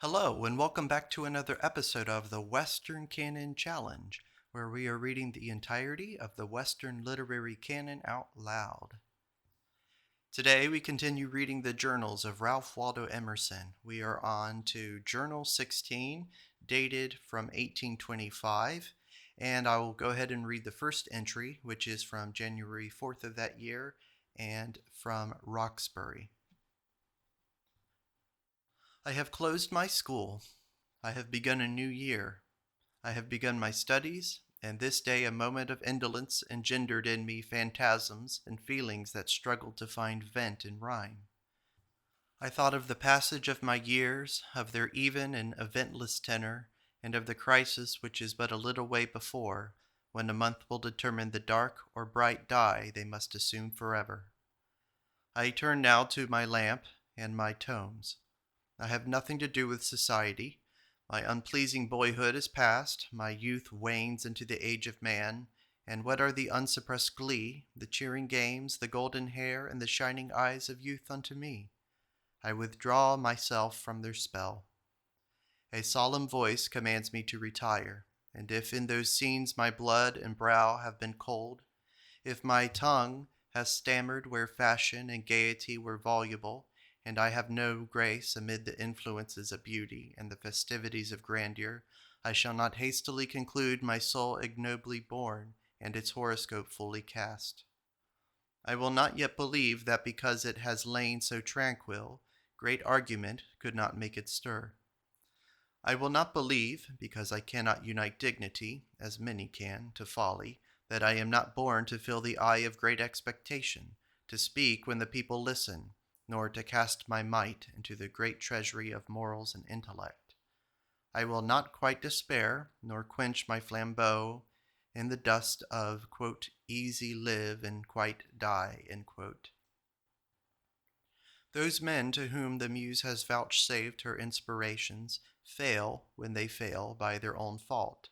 Hello, and welcome back to another episode of the Western Canon Challenge, where we are reading the entirety of the Western literary canon out loud. Today, we continue reading the journals of Ralph Waldo Emerson. We are on to Journal 16, dated from 1825, and I will go ahead and read the first entry, which is from January 4th of that year and from Roxbury. I have closed my school. I have begun a new year. I have begun my studies, and this day a moment of indolence engendered in me phantasms and feelings that struggled to find vent in rhyme. I thought of the passage of my years, of their even and eventless tenor, and of the crisis which is but a little way before, when a month will determine the dark or bright dye they must assume forever. I turn now to my lamp and my tomes. I have nothing to do with society. My unpleasing boyhood is past, my youth wanes into the age of man, and what are the unsuppressed glee, the cheering games, the golden hair, and the shining eyes of youth unto me? I withdraw myself from their spell. A solemn voice commands me to retire, and if in those scenes my blood and brow have been cold, if my tongue has stammered where fashion and gaiety were voluble, and I have no grace amid the influences of beauty and the festivities of grandeur, I shall not hastily conclude my soul ignobly born and its horoscope fully cast. I will not yet believe that because it has lain so tranquil, great argument could not make it stir. I will not believe, because I cannot unite dignity, as many can, to folly, that I am not born to fill the eye of great expectation, to speak when the people listen, nor to cast my might into the great treasury of morals and intellect. I will not quite despair, nor quench my flambeau in the dust of, quote, easy live and quite die, end quote. Those men to whom the muse has vouchsafed her inspirations fail when they fail by their own fault.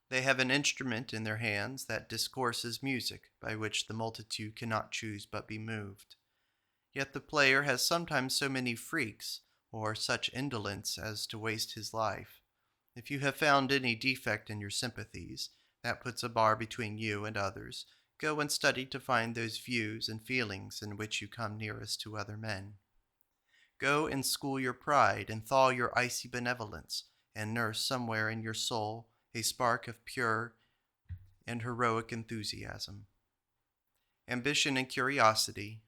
They have an instrument in their hands that discourses music, by which the multitude cannot choose but be moved. Yet the player has sometimes so many freaks, or such indolence as to waste his life. If you have found any defect in your sympathies, that puts a bar between you and others, go and study to find those views and feelings in which you come nearest to other men. Go and school your pride, and thaw your icy benevolence, and nurse somewhere in your soul a spark of pure and heroic enthusiasm. Ambition and curiosity,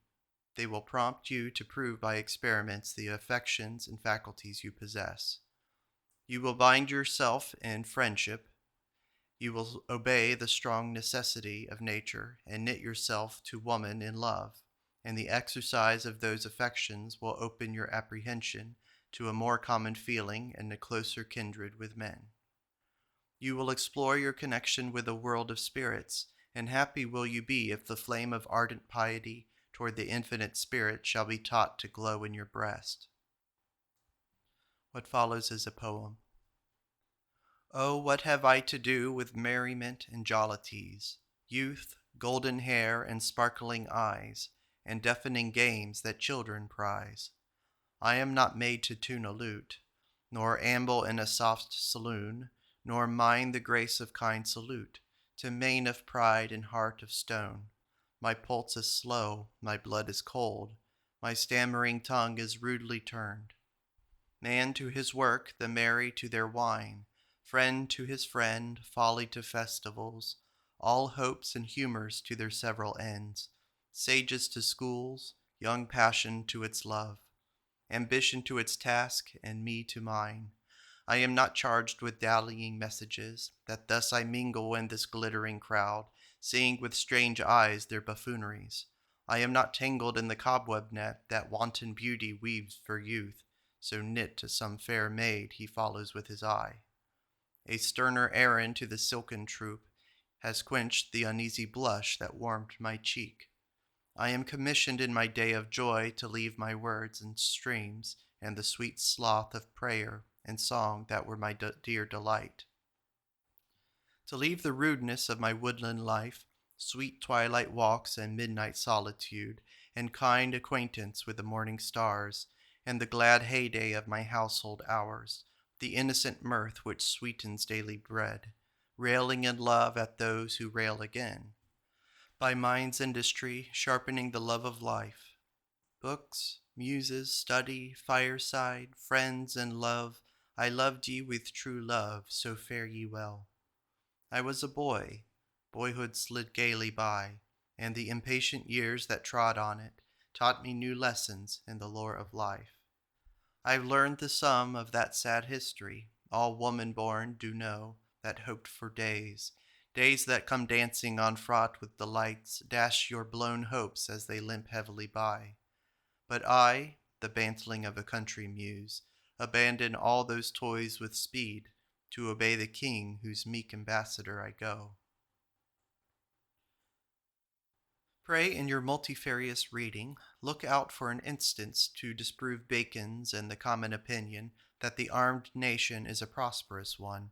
they will prompt you to prove by experiments the affections and faculties you possess. You will bind yourself in friendship. You will obey the strong necessity of nature and knit yourself to woman in love, and the exercise of those affections will open your apprehension to a more common feeling and a closer kindred with men. You will explore your connection with the world of spirits, and happy will you be if the flame of ardent piety toward the infinite spirit shall be taught to glow in your breast. What follows is a poem. Oh, what have I to do with merriment and jollities, youth, golden hair, and sparkling eyes, and deafening games that children prize? I am not made to tune a lute, nor amble in a soft saloon, nor mind the grace of kind salute, to mane of pride and heart of stone. My pulse is slow, my blood is cold, my stammering tongue is rudely turned. Man to his work, the merry to their wine, friend to his friend, folly to festivals, all hopes and humors to their several ends, sages to schools, young passion to its love, ambition to its task, and me to mine. I am not charged with dallying messages, that thus I mingle in this glittering crowd, seeing with strange eyes their buffooneries. I am not tangled in the cobweb net that wanton beauty weaves for youth, so knit to some fair maid he follows with his eye. A sterner errand to the silken troop has quenched the uneasy blush that warmed my cheek. I am commissioned in my day of joy to leave my words and streams and the sweet sloth of prayer and song that were my dear delight. To leave the rudeness of my woodland life, sweet twilight walks and midnight solitude, and kind acquaintance with the morning stars, and the glad heyday of my household hours, the innocent mirth which sweetens daily bread, railing in love at those who rail again, by mind's industry sharpening the love of life. Books, muses, study, fireside, friends, and love, I loved ye with true love, so fare ye well. I was a boy, boyhood slid gaily by, and the impatient years that trod on it taught me new lessons in the lore of life. I've learned the sum of that sad history all woman born do know, that hoped for days, days that come dancing on fraught with delights, dash your blown hopes as they limp heavily by. But I, the bantling of a country muse, abandon all those toys with speed, to obey the king whose meek ambassador I go. Pray in your multifarious reading, look out for an instance to disprove Bacon's and the common opinion that the armed nation is a prosperous one.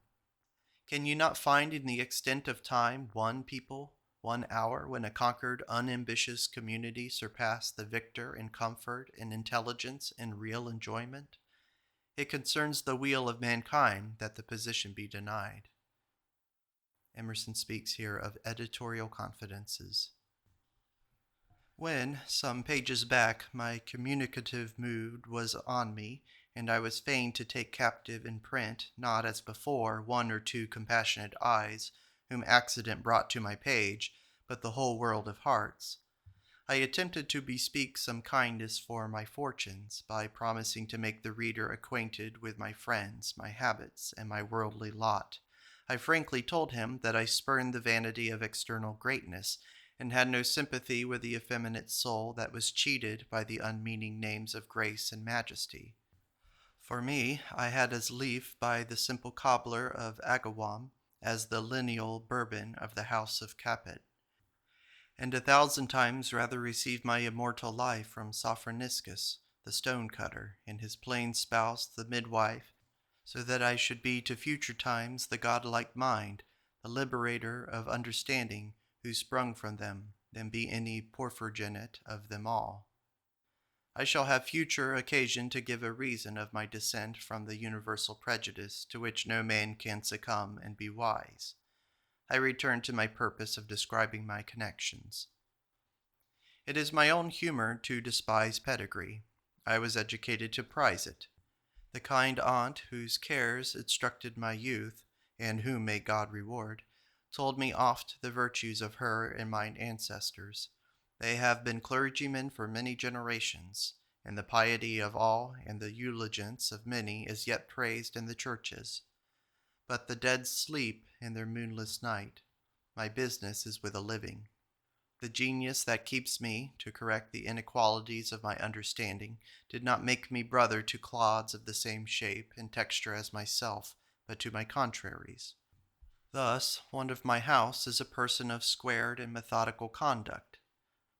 Can you not find in the extent of time one people, 1 hour, when a conquered, unambitious community surpassed the victor in comfort and intelligence and real enjoyment? It concerns the weal of mankind that the position be denied. Emerson speaks here of editorial confidences. When, some pages back, my communicative mood was on me, and I was fain to take captive in print, not as before, 1 or 2 compassionate eyes, whom accident brought to my page, but the whole world of hearts, I attempted to bespeak some kindness for my fortunes, by promising to make the reader acquainted with my friends, my habits, and my worldly lot. I frankly told him that I spurned the vanity of external greatness, and had no sympathy with the effeminate soul that was cheated by the unmeaning names of grace and majesty. For me, I had as lief buy the simple cobbler of Agawam as the lineal Bourbon of the house of Capet, and 1,000 times rather receive my immortal life from Sophroniscus, the stone-cutter, and his plain spouse, the midwife, so that I should be to future times the godlike mind, the liberator of understanding, who sprung from them, than be any porphyrogenite of them all. I shall have future occasion to give a reason of my descent from the universal prejudice to which no man can succumb and be wise. I return to my purpose of describing my connections. It is my own humor to despise pedigree. I was educated to prize it. The kind aunt whose cares instructed my youth, and whom may God reward, told me oft the virtues of her and mine ancestors. They have been clergymen for many generations, and the piety of all and the eulogiance of many is yet praised in the churches. But the dead sleep in their moonless night. My business is with a living. The genius that keeps me, to correct the inequalities of my understanding, did not make me brother to clods of the same shape and texture as myself, but to my contraries. Thus, one of my house is a person of squared and methodical conduct.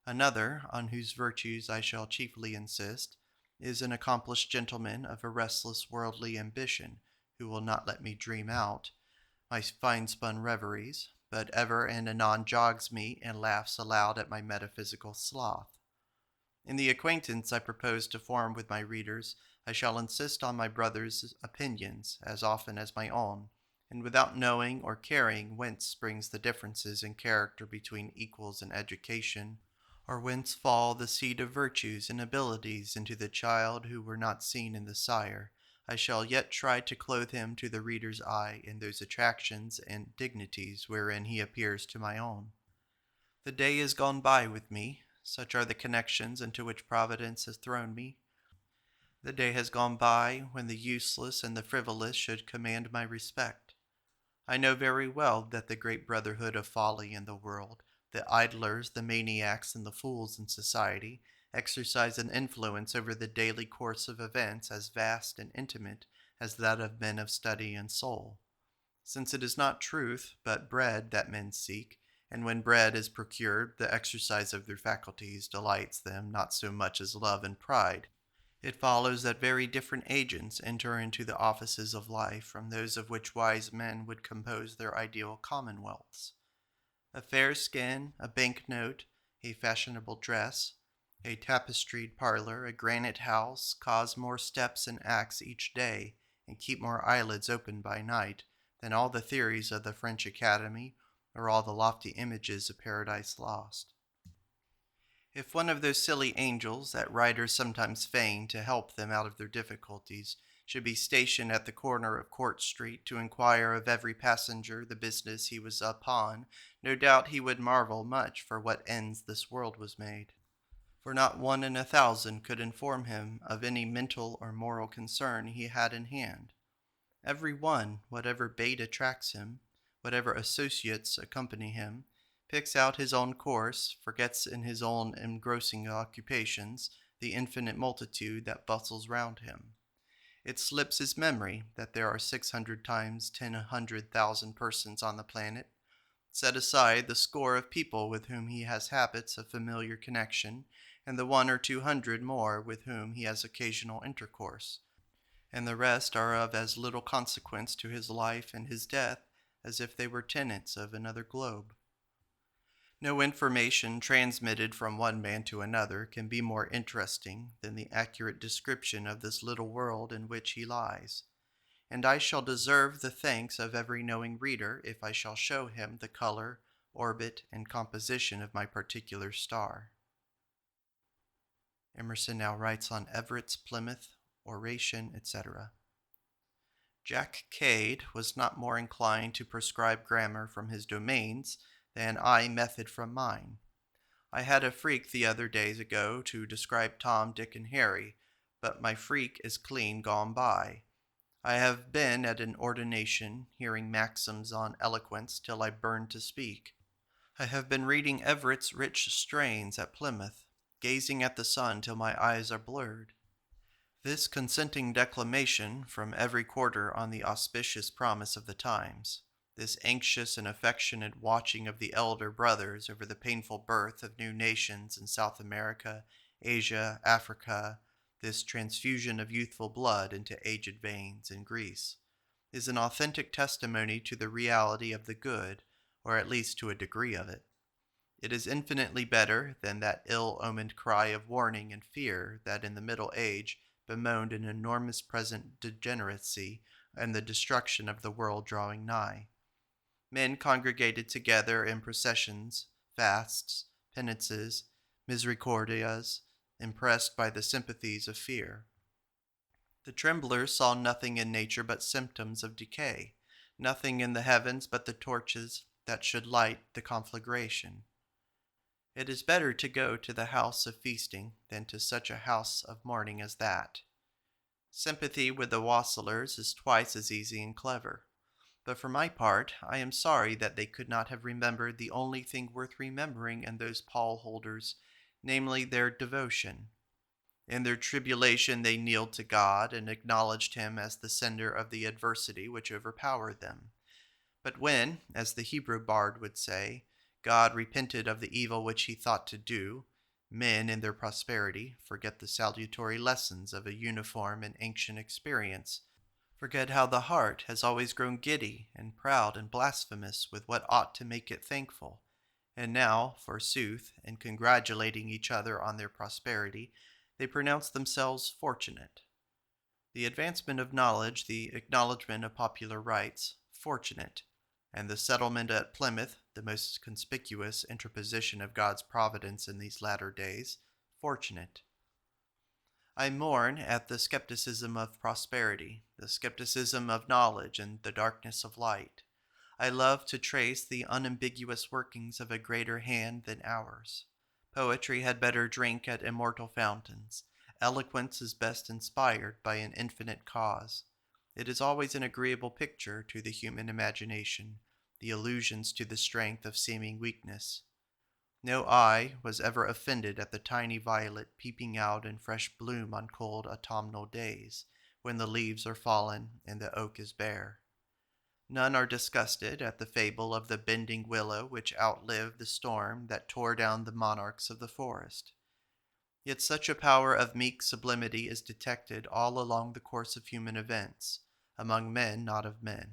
Another, on whose virtues I shall chiefly insist, is an accomplished gentleman of a restless worldly ambition, who will not let me dream out my fine-spun reveries, but ever and anon jogs me and laughs aloud at my metaphysical sloth. In the acquaintance I propose to form with my readers, I shall insist on my brother's opinions as often as my own, and without knowing or caring whence springs the differences in character between equals in education, or whence fall the seed of virtues and abilities into the child who were not seen in the sire, I shall yet try to clothe him to the reader's eye in those attractions and dignities wherein he appears to my own. The day is gone by with me, such are the connections into which Providence has thrown me. The day has gone by when the useless and the frivolous should command my respect. I know very well that the great brotherhood of folly in the world, the idlers, the maniacs, and the fools in society, exercise an influence over the daily course of events as vast and intimate as that of men of study and soul. Since it is not truth, but bread that men seek, and when bread is procured, the exercise of their faculties delights them not so much as love and pride, it follows that very different agents enter into the offices of life from those of which wise men would compose their ideal commonwealths. A fair skin, a bank note, a fashionable dress, A tapestried parlor, a granite house, cause more steps and acts each day, and keep more eyelids open by night, than all the theories of the French Academy, or all the lofty images of Paradise Lost. If one of those silly angels that writers sometimes feign to help them out of their difficulties should be stationed at the corner of Court Street to inquire of every passenger the business he was upon, no doubt he would marvel much for what ends this world was made. For not one in 1,000 could inform him of any mental or moral concern he had in hand. Every one, whatever bait attracts him, whatever associates accompany him, picks out his own course, forgets in his own engrossing occupations the infinite multitude that bustles round him. It slips his memory that there are 600 times 10,100,000 persons on the planet. Set aside the score of people with whom he has habits of familiar connection, and the 1 or 200 more with whom he has occasional intercourse, and the rest are of as little consequence to his life and his death as if they were tenants of another globe. No information transmitted from one man to another can be more interesting than the accurate description of this little world in which he lies, and I shall deserve the thanks of every knowing reader if I shall show him the color, orbit, and composition of my particular star. Emerson now writes on Everett's Plymouth, oration, etc. Jack Cade was not more inclined to prescribe grammar from his domains than I method from mine. I had a freak the other days ago to describe Tom, Dick, and Harry, but my freak is clean gone by. I have been at an ordination, hearing maxims on eloquence till I burn to speak. I have been reading Everett's rich strains at Plymouth, gazing at the sun till my eyes are blurred. This consenting declamation from every quarter on the auspicious promise of the times, this anxious and affectionate watching of the elder brothers over the painful birth of new nations in South America, Asia, Africa, this transfusion of youthful blood into aged veins in Greece, is an authentic testimony to the reality of the good, or at least to a degree of it. It is infinitely better than that ill-omened cry of warning and fear that in the Middle Age bemoaned an enormous present degeneracy and the destruction of the world drawing nigh. Men congregated together in processions, fasts, penances, misericordias, impressed by the sympathies of fear. The tremblers saw nothing in nature but symptoms of decay, nothing in the heavens but the torches that should light the conflagration. It is better to go to the house of feasting than to such a house of mourning as that. Sympathy with the wassailers is twice as easy and clever. But for my part, I am sorry that they could not have remembered the only thing worth remembering in those pall holders, namely their devotion. In their tribulation they kneeled to God and acknowledged him as the sender of the adversity which overpowered them. But when, as the Hebrew bard would say, God repented of the evil which he thought to do, men in their prosperity forget the salutary lessons of a uniform and ancient experience, forget how the heart has always grown giddy and proud and blasphemous with what ought to make it thankful, and now, forsooth, in congratulating each other on their prosperity, they pronounce themselves fortunate. The advancement of knowledge, the acknowledgment of popular rights, fortunate, and the settlement at Plymouth, the most conspicuous interposition of God's providence in these latter days, fortunate. I mourn at the skepticism of prosperity, the skepticism of knowledge, and the darkness of light. I love to trace the unambiguous workings of a greater hand than ours. Poetry had better drink at immortal fountains. Eloquence is best inspired by an infinite cause. It is always an agreeable picture to the human imagination, the allusions to the strength of seeming weakness. No eye was ever offended at the tiny violet peeping out in fresh bloom on cold autumnal days, when the leaves are fallen and the oak is bare. None are disgusted at the fable of the bending willow which outlived the storm that tore down the monarchs of the forest. Yet such a power of meek sublimity is detected all along the course of human events, among men not of men,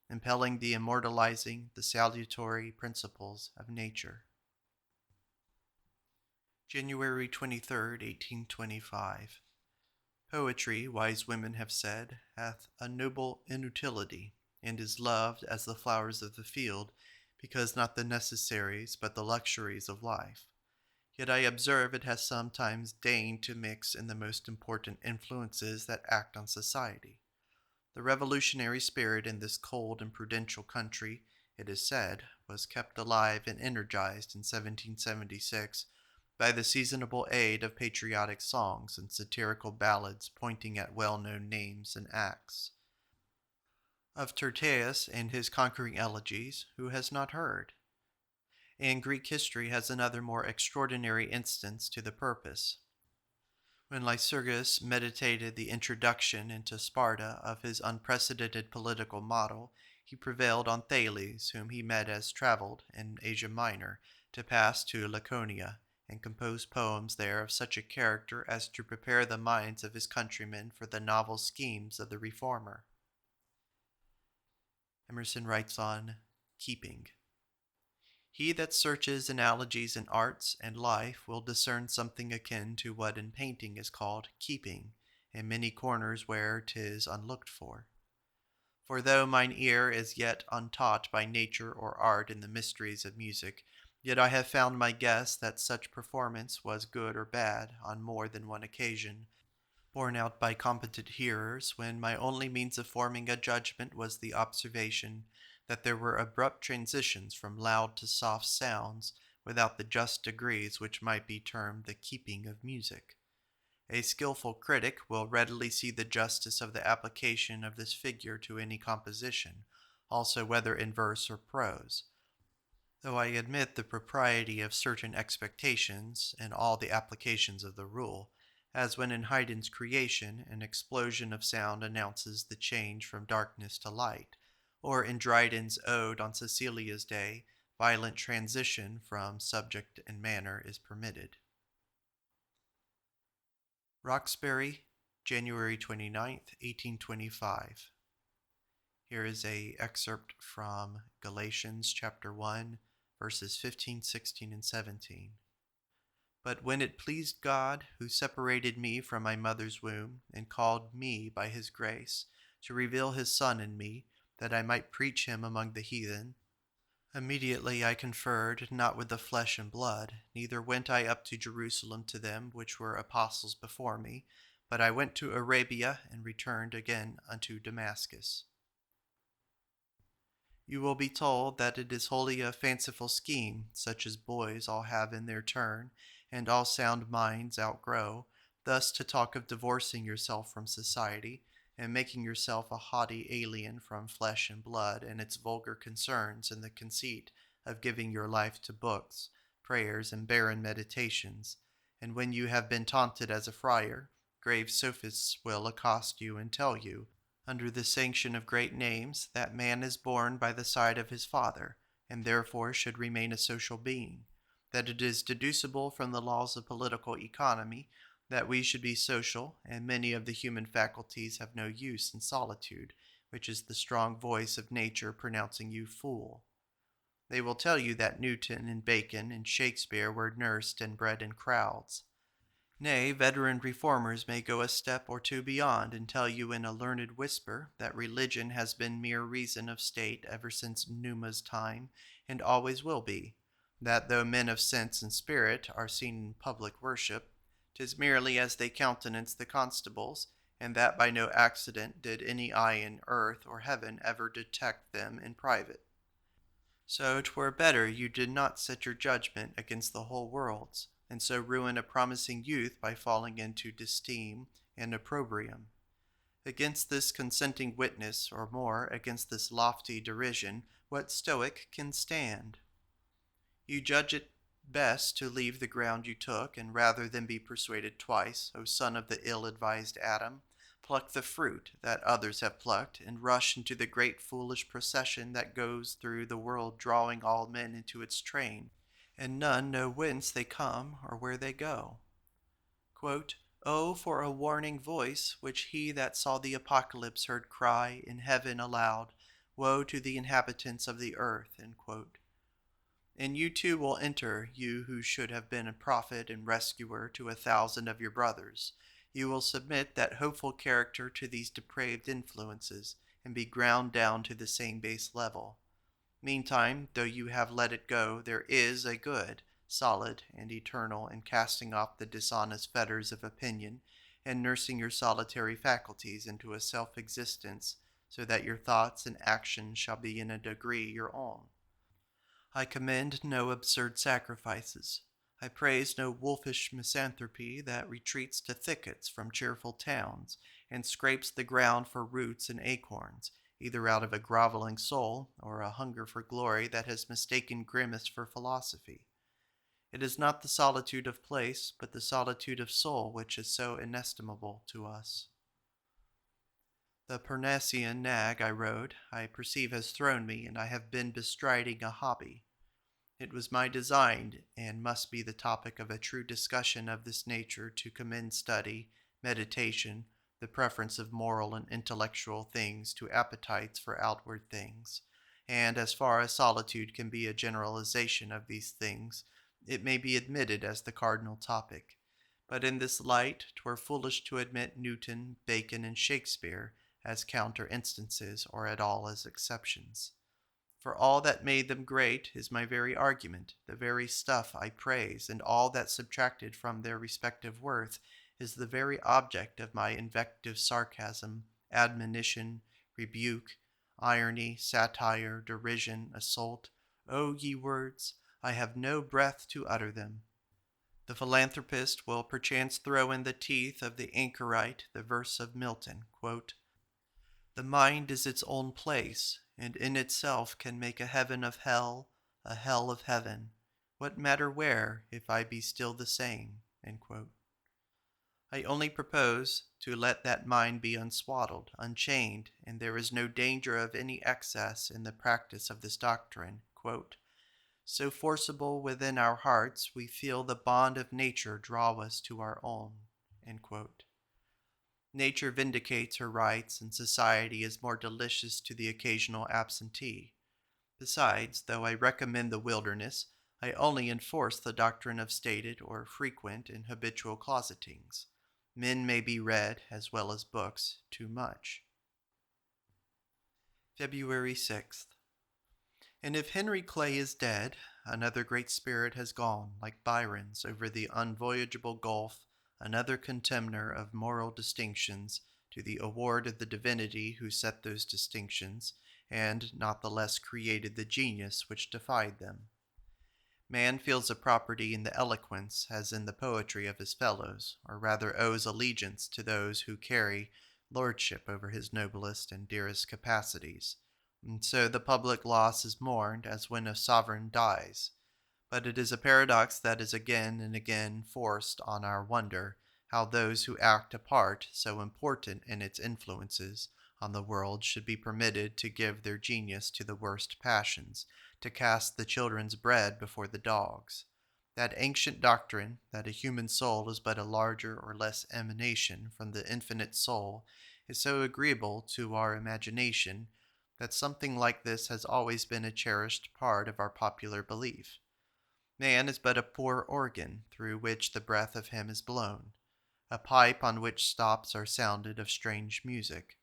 impelling the immortalizing, the salutary principles of nature. January 23rd, 1825. Poetry, wise women have said, hath a noble inutility, and is loved as the flowers of the field, because not the necessaries, but the luxuries of life. Yet I observe it has sometimes deigned to mix in the most important influences that act on society. The revolutionary spirit in this cold and prudential country, it is said, was kept alive and energized in 1776 by the seasonable aid of patriotic songs and satirical ballads pointing at well-known names and acts. Of Tyrtaeus and his conquering elegies, who has not heard? And Greek history has another more extraordinary instance to the purpose. When Lycurgus meditated the introduction into Sparta of his unprecedented political model, he prevailed on Thales, whom he met as travelled in Asia Minor, to pass to Laconia, and compose poems there of such a character as to prepare the minds of his countrymen for the novel schemes of the reformer. Emerson writes on keeping. He that searches analogies in arts and life will discern something akin to what in painting is called keeping, in many corners where 'tis unlooked for. For though mine ear is yet untaught by nature or art in the mysteries of music, yet I have found my guess that such performance was good or bad on more than one occasion, borne out by competent hearers, when my only means of forming a judgment was the observation that there were abrupt transitions from loud to soft sounds, without the just degrees which might be termed the keeping of music. A skilful critic will readily see the justice of the application of this figure to any composition, also whether in verse or prose, though I admit the propriety of certain expectations in all the applications of the rule, as when in Haydn's Creation an explosion of sound announces the change from darkness to light, or in Dryden's Ode on Cecilia's Day, violent transition from subject and manner is permitted. Roxbury, January 29th, 1825. Here is a excerpt from Galatians chapter 1, verses 15, 16, and 17. But when it pleased God, who separated me from my mother's womb, and called me by his grace, to reveal his Son in me, that I might preach him among the heathen, immediately I conferred not with the flesh and blood, neither went I up to Jerusalem to them which were apostles before me, but I went to Arabia, and returned again unto Damascus. You will be told that it is wholly a fanciful scheme, such as boys all have in their turn, and all sound minds outgrow, thus to talk of divorcing yourself from society, and making yourself a haughty alien from flesh and blood and its vulgar concerns, in the conceit of giving your life to books, prayers, and barren meditations. And when you have been taunted as a friar, grave sophists will accost you and tell you, under the sanction of great names, that man is born by the side of his father, and therefore should remain a social being, that it is deducible from the laws of political economy that we should be social, and many of the human faculties have no use in solitude, which is the strong voice of nature pronouncing you fool. They will tell you that Newton and Bacon and Shakespeare were nursed and bred in crowds. Nay, veteran reformers may go a step or two beyond, and tell you in a learned whisper that religion has been mere reason of state ever since Numa's time, and always will be, that though men of sense and spirit are seen in public worship, 'tis merely as they countenance the constables, and that by no accident did any eye in earth or heaven ever detect them in private. So 'twere better you did not set your judgment against the whole world's, and so ruin a promising youth by falling into disesteem and opprobrium. Against this consenting witness, or more, against this lofty derision, what Stoic can stand? You judge it best to leave the ground you took, and rather than be persuaded twice, O son of the ill-advised Adam, pluck the fruit that others have plucked, and rush into the great foolish procession that goes through the world drawing all men into its train, and none know whence they come or where they go. Quote, "Oh, for a warning voice, which he that saw the apocalypse heard cry in heaven aloud, Woe to the inhabitants of the earth." End quote. And you too will enter, you who should have been a prophet and rescuer to 1,000 of your brothers. You will submit that hopeful character to these depraved influences, and be ground down to the same base level. Meantime, though you have let it go, there is a good, solid, and eternal in casting off the dishonest fetters of opinion, and nursing your solitary faculties into a self-existence, so that your thoughts and actions shall be in a degree your own. I commend no absurd sacrifices. I praise no wolfish misanthropy that retreats to thickets from cheerful towns, and scrapes the ground for roots and acorns, either out of a groveling soul or a hunger for glory that has mistaken grimace for philosophy. It is not the solitude of place, but the solitude of soul which is so inestimable to us. The Parnassian nag I rode, I perceive has thrown me, and I have been bestriding a hobby. It was my design, and must be the topic of a true discussion of this nature, to commend study, meditation, the preference of moral and intellectual things to appetites for outward things, and as far as solitude can be a generalization of these things, it may be admitted as the cardinal topic. But in this light 'twere foolish to admit Newton, Bacon, and Shakespeare as counter instances, or at all as exceptions. For all that made them great is my very argument, the very stuff I praise, and all that subtracted from their respective worth is the very object of my invective, sarcasm, admonition, rebuke, irony, satire, derision, assault. O ye words, I have no breath to utter them. The philanthropist will perchance throw in the teeth of the anchorite the verse of Milton, quote, "The mind is its own place, and in itself can make a heaven of hell, a hell of heaven. What matter where, if I be still the same?" I only propose to let that mind be unswaddled, unchained, and there is no danger of any excess in the practice of this doctrine. "So forcible within our hearts, we feel the bond of nature draw us to our own." Nature vindicates her rights, and society is more delicious to the occasional absentee. Besides, though I recommend the wilderness, I only enforce the doctrine of stated or frequent and habitual closetings. Men may be read, as well as books, too much. February 6th. And if Henry Clay is dead, another great spirit has gone, like Byron's, over the unvoyageable gulf, another contemner of moral distinctions, to the award of the divinity who set those distinctions, and not the less created the genius which defied them. Man feels a property in the eloquence as in the poetry of his fellows, or rather owes allegiance to those who carry lordship over his noblest and dearest capacities. And so the public loss is mourned as when a sovereign dies. But it is a paradox that is again and again forced on our wonder, how those who act a part so important in its influences on the world should be permitted to give their genius to the worst passions, to cast the children's bread before the dogs. That ancient doctrine, that a human soul is but a larger or less emanation from the infinite soul, is so agreeable to our imagination that something like this has always been a cherished part of our popular belief. Man is but a poor organ through which the breath of him is blown, a pipe on which stops are sounded of strange music,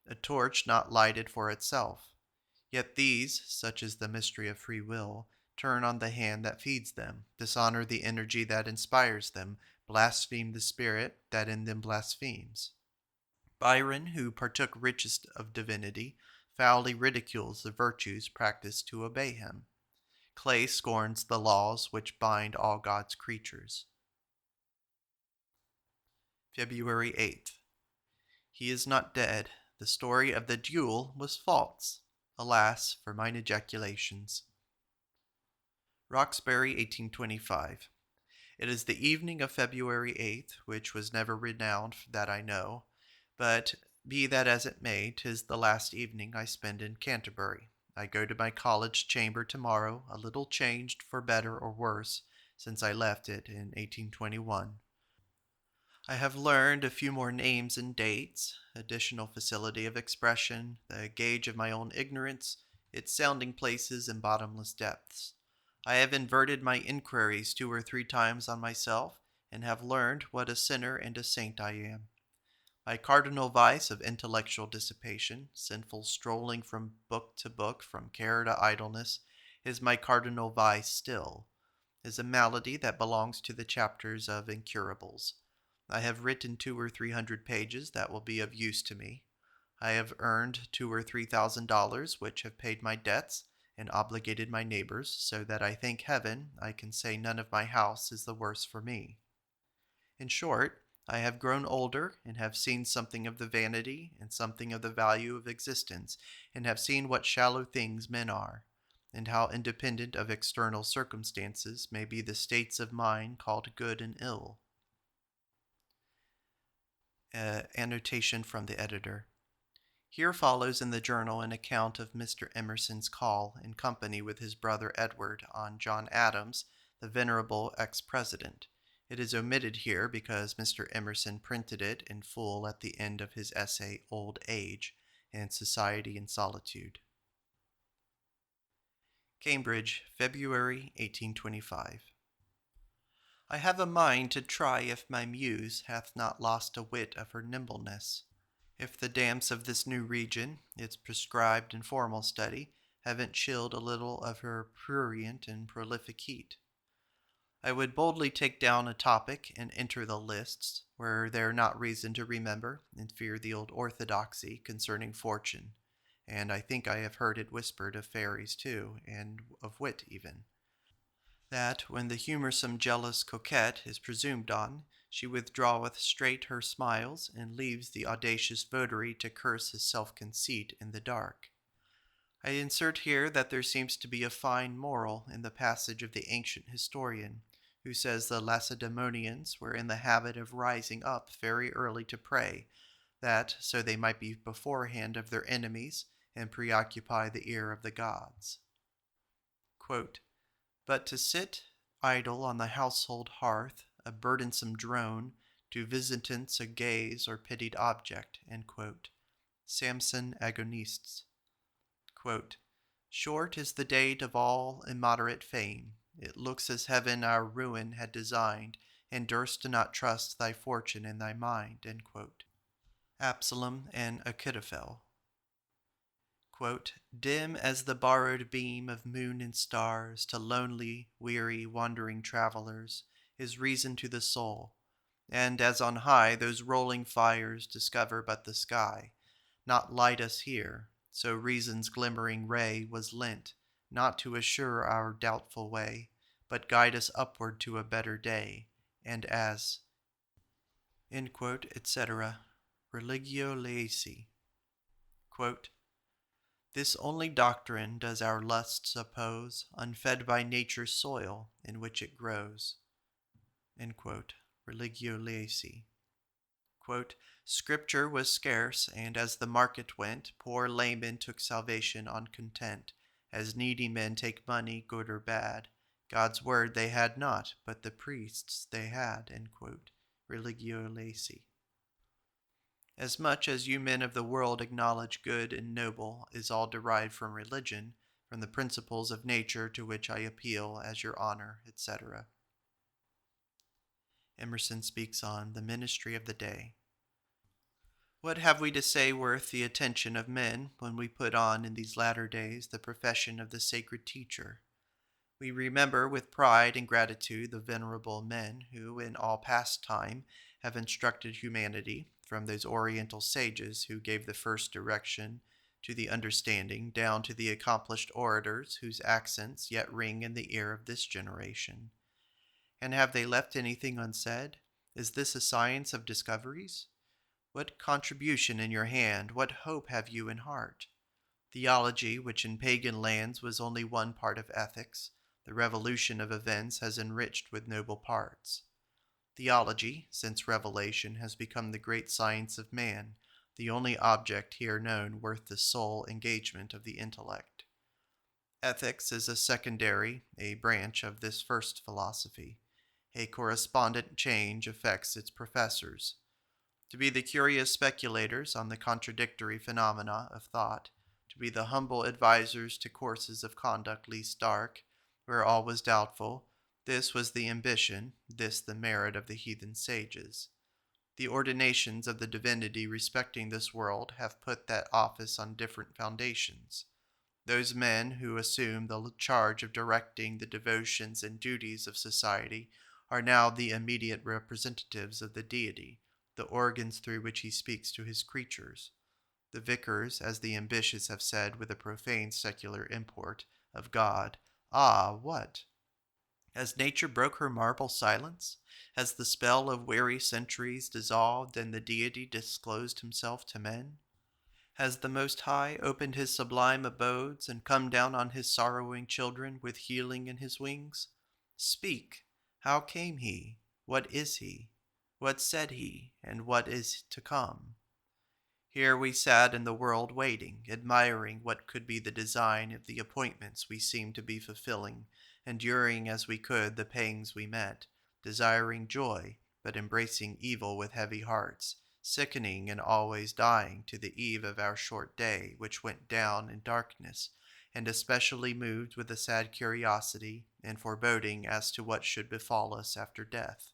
a torch not lighted for itself. Yet these, such is the mystery of free will, turn on the hand that feeds them, dishonor the energy that inspires them, blaspheme the spirit that in them blasphemes. Byron, who partook richest of divinity, foully ridicules the virtues practiced to obey him. Clay scorns the laws which bind all God's creatures. February 8th. He is not dead. The story of the duel was false. Alas for mine ejaculations. Roxbury, 1825. It is the evening of February 8th, which was never renowned that I know, but be that as it may, 'tis the last evening I spend in Canterbury. I go to my college chamber tomorrow, a little changed for better or worse since I left it in 1821. I have learned a few more names and dates, additional facility of expression, the gauge of my own ignorance, its sounding places and bottomless depths. I have inverted my inquiries 2 or 3 times on myself, and have learned what a sinner and a saint I am. My cardinal vice of intellectual dissipation, sinful strolling from book to book, from care to idleness, is my cardinal vice still, is a malady that belongs to the chapters of incurables. I have written 2 or 300 pages that will be of use to me. I have earned $2 or 3,000, which have paid my debts and obligated my neighbors, so that I thank heaven I can say none of my house is the worse for me. In short, I have grown older, and have seen something of the vanity and something of the value of existence, and have seen what shallow things men are, and how independent of external circumstances may be the states of mind called good and ill. Annotation from the editor. Here follows in the journal an account of Mr. Emerson's call in company with his brother Edward on John Adams, the venerable ex-president. It is omitted here because Mr. Emerson printed it in full at the end of his essay Old Age and Society and Solitude. Cambridge, February 1825. I have a mind to try if my muse hath not lost a whit of her nimbleness. If the damps of this new region, its prescribed and formal study, haven't chilled a little of her prurient and prolific heat. I would boldly take down a topic and enter the lists, were there not reason to remember and fear the old orthodoxy concerning fortune, and I think I have heard it whispered of fairies too, and of wit even, that when the humorsome jealous coquette is presumed on, she withdraweth straight her smiles, and leaves the audacious votary to curse his self-conceit in the dark. I insert here that there seems to be a fine moral in the passage of the ancient historian, who says the Lacedaemonians were in the habit of rising up very early to pray, that so they might be beforehand of their enemies, and preoccupy the ear of the gods. Quote, but to sit idle on the household hearth, a burdensome drone, to visitants a gaze or pitied object. Samson Agonists. Quote, short is the date of all immoderate fame. It looks as heaven our ruin had designed, and durst not trust thy fortune in thy mind. Absalom and Achitophel. Quote, dim as the borrowed beam of moon and stars to lonely, weary, wandering travelers, is reason to the soul, and as on high those rolling fires discover but the sky, not light us here, so reason's glimmering ray was lent, not to assure our doubtful way, but guide us upward to a better day, and as, etc., Religio Laici. Quote, this only doctrine does our lusts oppose, unfed by nature's soil in which it grows. Religio Laici. Quote, scripture was scarce, and as the market went, poor laymen took salvation on content, as needy men take money, good or bad. God's word they had not, but the priests they had. Religio Laici. As much as you men of the world acknowledge good and noble is all derived from religion, from the principles of nature to which I appeal as your honor, etc. Emerson speaks on the ministry of the day. What have we to say worth the attention of men when we put on in these latter days the profession of the sacred teacher? We remember with pride and gratitude the venerable men who, in all past time, have instructed humanity, from those oriental sages who gave the first direction to the understanding, down to the accomplished orators whose accents yet ring in the ear of this generation. And have they left anything unsaid? Is this a science of discoveries? What contribution in your hand, what hope have you in heart? Theology, which in pagan lands was only one part of ethics, the revolution of events has enriched with noble parts. Theology, since revelation, has become the great science of man, the only object here known worth the sole engagement of the intellect. Ethics is a secondary, a branch of this first philosophy. A correspondent change affects its professors. To be the curious speculators on the contradictory phenomena of thought, to be the humble advisers to courses of conduct least dark, where all was doubtful. This was the ambition, this the merit of the heathen sages. The ordinations of the divinity respecting this world have put that office on different foundations. Those men who assume the charge of directing the devotions and duties of society are now the immediate representatives of the deity, the organs through which he speaks to his creatures. The vicars, as the ambitious have said with a profane secular import, of God. Ah, what? Has nature broke her marble silence? Has the spell of weary centuries dissolved and the deity disclosed himself to men? Has the Most High opened his sublime abodes and come down on his sorrowing children with healing in his wings? Speak! How came he? What is he? What said he? And what is to come? Here we sat in the world waiting, admiring what could be the design of the appointments we seemed to be fulfilling, enduring as we could the pangs we met, desiring joy, but embracing evil with heavy hearts, sickening and always dying to the eve of our short day, which went down in darkness, and especially moved with a sad curiosity and foreboding as to what should befall us after death.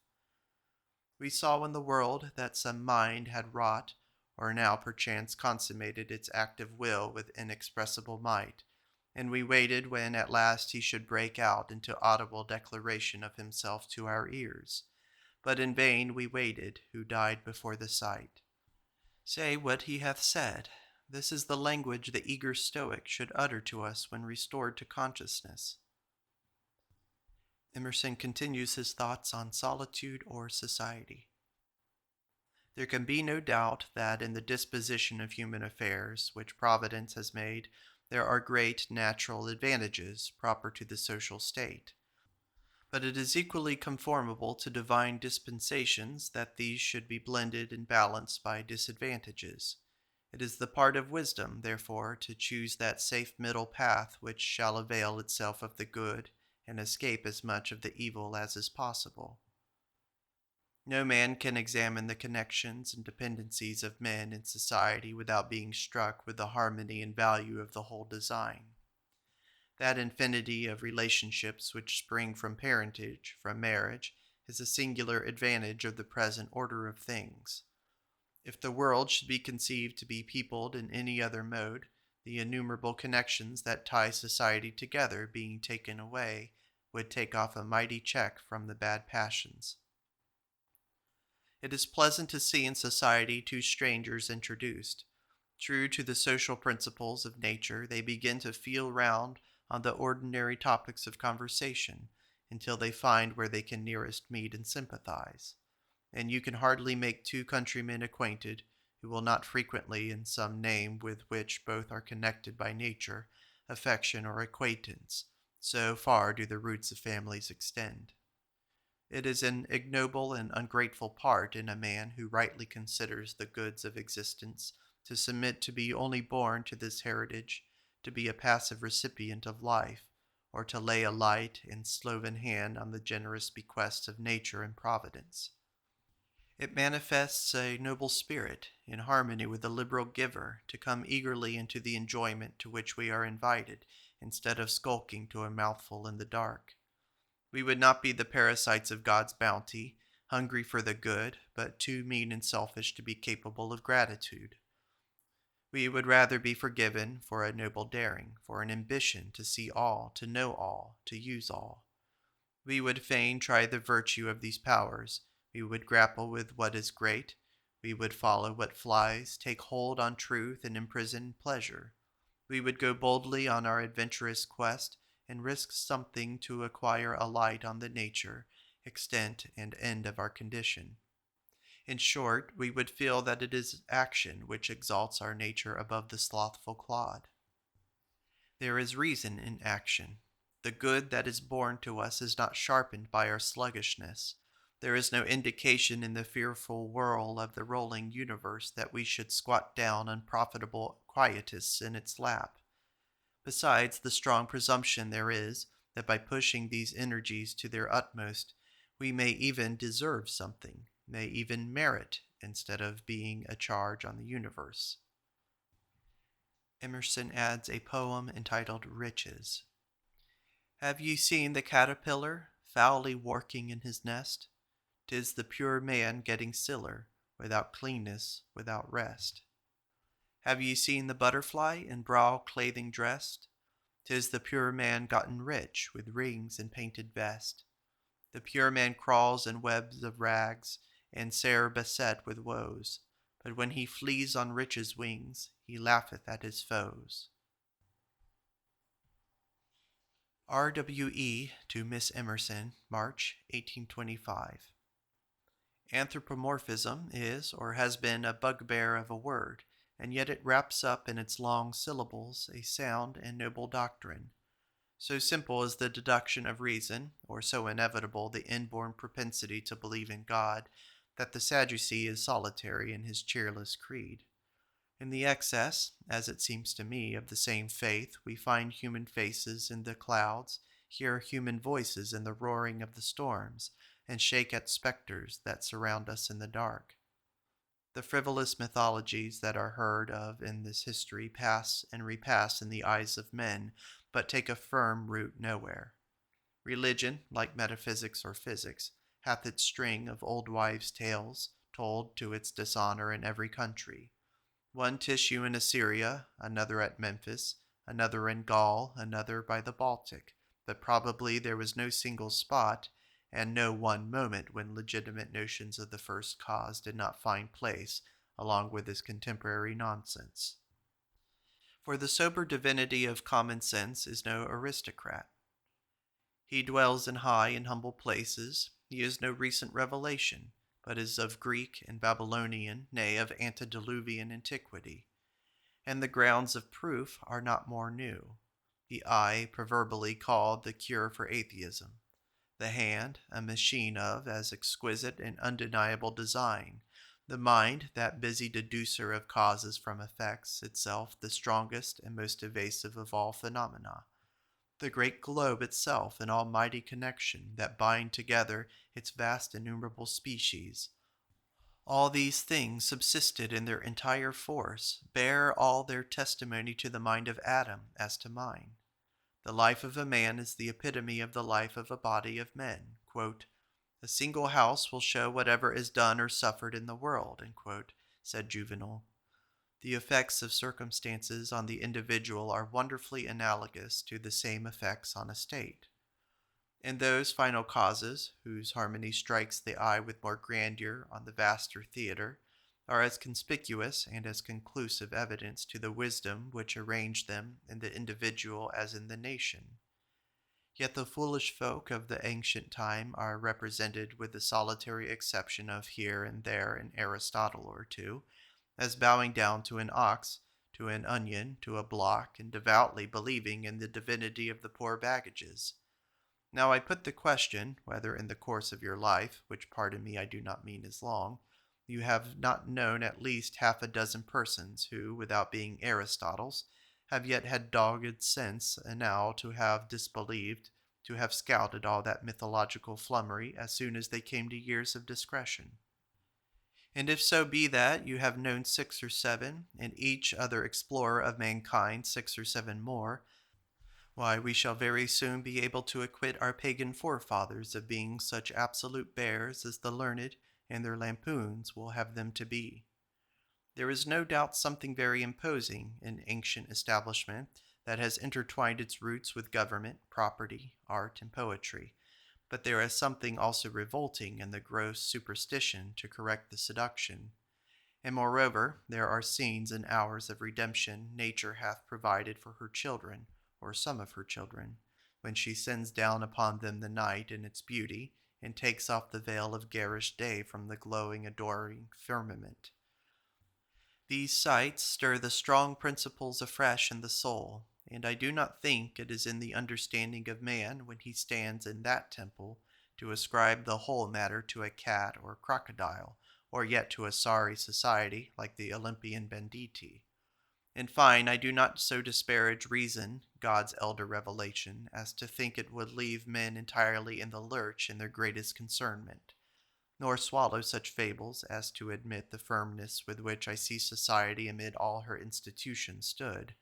We saw in the world that some mind had wrought, or now perchance consummated its active will with inexpressible might, and we waited when at last he should break out into audible declaration of himself to our ears. But in vain we waited, who died before the sight. Say what he hath said. This is the language the eager Stoic should utter to us when restored to consciousness. Emerson continues his thoughts on solitude or society. There can be no doubt that in the disposition of human affairs, which Providence has made, there are great natural advantages proper to the social state. But it is equally conformable to divine dispensations that these should be blended and balanced by disadvantages. It is the part of wisdom, therefore, to choose that safe middle path which shall avail itself of the good and escape as much of the evil as is possible. No man can examine the connections and dependencies of men in society without being struck with the harmony and value of the whole design. That infinity of relationships which spring from parentage, from marriage, is a singular advantage of the present order of things. If the world should be conceived to be peopled in any other mode, the innumerable connections that tie society together being taken away, would take off a mighty check from the bad passions. It is pleasant to see in society two strangers introduced. True to the social principles of nature, they begin to feel round on the ordinary topics of conversation until they find where they can nearest meet and sympathize. And you can hardly make two countrymen acquainted who will not frequently, in some name with which both are connected by nature, affection, or acquaintance, so far do the roots of families extend. It is an ignoble and ungrateful part in a man who rightly considers the goods of existence to submit to be only born to this heritage, to be a passive recipient of life, or to lay a light and sloven hand on the generous bequests of nature and providence. It manifests a noble spirit, in harmony with the liberal giver, to come eagerly into the enjoyment to which we are invited, instead of skulking to a mouthful in the dark. We would not be the parasites of God's bounty, hungry for the good, but too mean and selfish to be capable of gratitude. We would rather be forgiven for a noble daring, for an ambition to see all, to know all, to use all. We would fain try the virtue of these powers. We would grapple with what is great. We would follow what flies, take hold on truth and imprison pleasure. We would go boldly on our adventurous quest and risk something to acquire a light on the nature, extent, and end of our condition. In short, we would feel that it is action which exalts our nature above the slothful clod. There is reason in action. The good that is born to us is not sharpened by our sluggishness. There is no indication in the fearful whirl of the rolling universe that we should squat down unprofitable quietus in its lap. Besides, the strong presumption there is that by pushing these energies to their utmost, we may even deserve something, may even merit, instead of being a charge on the universe. Emerson adds a poem entitled Riches. Have ye seen the caterpillar foully working in his nest? 'Tis the pure man getting siller, without cleanness, without rest. Have ye seen the butterfly in brow clothing dressed? 'Tis the pure man gotten rich, with rings and painted vest. The pure man crawls in webs of rags, and sair beset with woes, but when he flees on riches' wings, he laugheth at his foes. R.W.E. to Miss Emerson, March 1825. Anthropomorphism is or has been a bugbear of a word, and yet it wraps up in its long syllables a sound and noble doctrine. So simple is the deduction of reason, or so inevitable the inborn propensity to believe in God, that the Sadducee is solitary in his cheerless creed. In the excess, as it seems to me, of the same faith, we find human faces in the clouds, hear human voices in the roaring of the storms, and shake at spectres that surround us in the dark. The frivolous mythologies that are heard of in this history pass and repass in the eyes of men, but take a firm root nowhere. Religion, like metaphysics or physics, hath its string of old wives' tales, told to its dishonor in every country. One tissue in Assyria, another at Memphis, another in Gaul, another by the Baltic, but probably there was no single spot, and no one moment when legitimate notions of the first cause did not find place along with this contemporary nonsense. For the sober divinity of common sense is no aristocrat. He dwells in high and humble places. He is no recent revelation, but is of Greek and Babylonian, nay, of antediluvian antiquity. And the grounds of proof are not more new. The eye, proverbially called the cure for atheism. The hand, a machine of as exquisite and undeniable design. The mind, that busy deducer of causes from effects, itself the strongest and most evasive of all phenomena. The great globe itself an almighty connection that bind together its vast innumerable species. All these things subsisted in their entire force, bear all their testimony to the mind of Adam as to mine. The life of a man is the epitome of the life of a body of men. Quote, a single house will show whatever is done or suffered in the world, said Juvenal. The effects of circumstances on the individual are wonderfully analogous to the same effects on a state. And those final causes, whose harmony strikes the eye with more grandeur on the vaster theatre, are as conspicuous and as conclusive evidence to the wisdom which arranged them in the individual as in the nation. Yet the foolish folk of the ancient time are represented, with the solitary exception of here and there an Aristotle or two, as bowing down to an ox, to an onion, to a block, and devoutly believing in the divinity of the poor baggages. Now I put the question, whether in the course of your life, which pardon me I do not mean is long, you have not known at least half a dozen persons who, without being Aristotles, have yet had dogged sense enow to have disbelieved, to have scouted all that mythological flummery as soon as they came to years of discretion. And if so be that you have known 6 or 7, and each other explorer of mankind 6 or 7 more, why, we shall very soon be able to acquit our pagan forefathers of being such absolute bears as the learned and their lampoons will have them to be. There is no doubt something very imposing in ancient establishment that has intertwined its roots with government, property, art, and poetry, but there is something also revolting in the gross superstition to correct the seduction. And moreover, there are scenes and hours of redemption nature hath provided for her children, or some of her children, when she sends down upon them the night in its beauty, and takes off the veil of garish day from the glowing, adoring firmament. These sights stir the strong principles afresh in the soul, and I do not think it is in the understanding of man, when he stands in that temple, to ascribe the whole matter to a cat or crocodile, or yet to a sorry society like the Olympian banditti. In fine, I do not so disparage reason, God's elder revelation, as to think it would leave men entirely in the lurch in their greatest concernment, nor swallow such fables as to admit the firmness with which I see society amid all her institutions stood,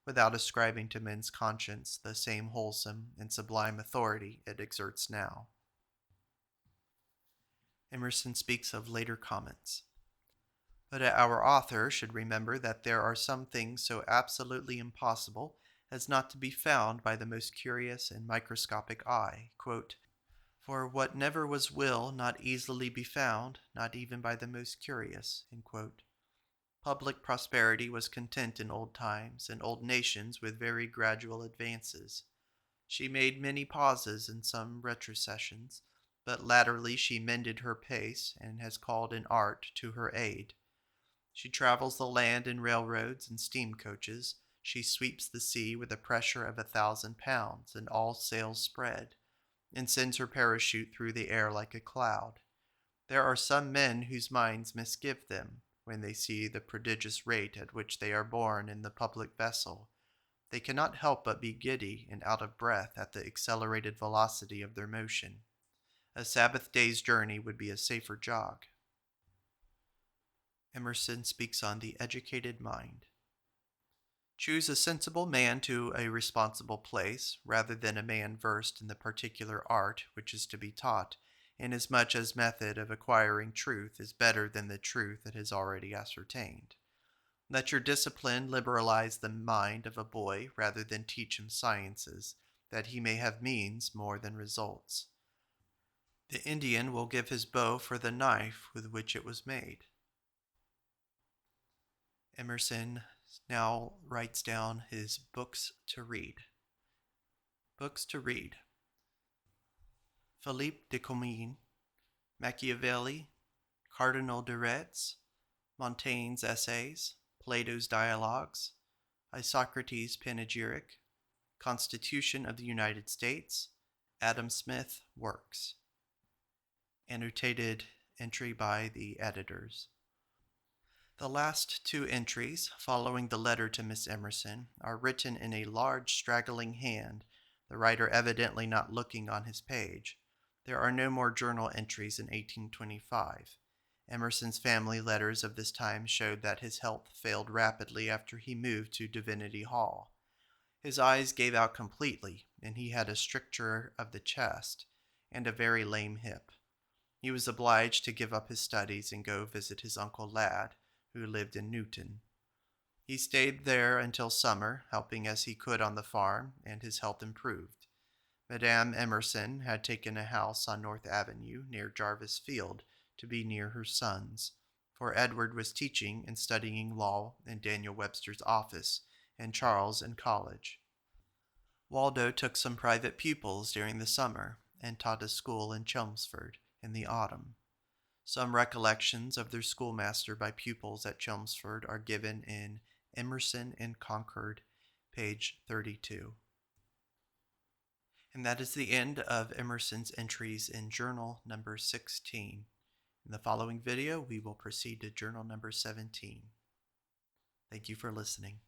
without ascribing to men's conscience the same wholesome and sublime authority it exerts now. Emerson speaks of later comments. But our author should remember that there are some things so absolutely impossible as not to be found by the most curious and microscopic eye. Quote, "For what never was will not easily be found, not even by the most curious." End quote. Public prosperity was content in old times and old nations with very gradual advances. She made many pauses and some retrocessions, but latterly she mended her pace and has called in art to her aid. She travels the land in railroads and steam coaches. She sweeps the sea with a pressure of 1,000 pounds and all sails spread, and sends her parachute through the air like a cloud. There are some men whose minds misgive them when they see the prodigious rate at which they are borne in the public vessel. They cannot help but be giddy and out of breath at the accelerated velocity of their motion. A Sabbath day's journey would be a safer jog. Emerson speaks on the educated mind. Choose a sensible man to a responsible place, rather than a man versed in the particular art which is to be taught, inasmuch as method of acquiring truth is better than the truth it has already ascertained. Let your discipline liberalize the mind of a boy rather than teach him sciences, that he may have means more than results. The Indian will give his bow for the knife with which it was made. Emerson now writes down his books to read. Books to read: Philippe de Comines, Machiavelli, Cardinal de Retz, Montaigne's Essays, Plato's Dialogues, Isocrates' Panegyric, Constitution of the United States, Adam Smith Works. Annotated entry by the editors. The last two entries, following the letter to Miss Emerson, are written in a large straggling hand, the writer evidently not looking on his page. There are no more journal entries in 1825. Emerson's family letters of this time showed that his health failed rapidly after he moved to Divinity Hall. His eyes gave out completely, and he had a stricture of the chest and a very lame hip. He was obliged to give up his studies and go visit his uncle Ladd, who lived in Newton. He stayed there until summer, helping as he could on the farm, and his health improved. Madame Emerson had taken a house on North Avenue near Jarvis Field to be near her sons, for Edward was teaching and studying law in Daniel Webster's office, and Charles in college. Waldo took some private pupils during the summer and taught a school in Chelmsford in the autumn. Some recollections of their schoolmaster by pupils at Chelmsford are given in Emerson in Concord, page 32. And that is the end of Emerson's entries in journal number 16. In the following video, we will proceed to journal number 17. Thank you for listening.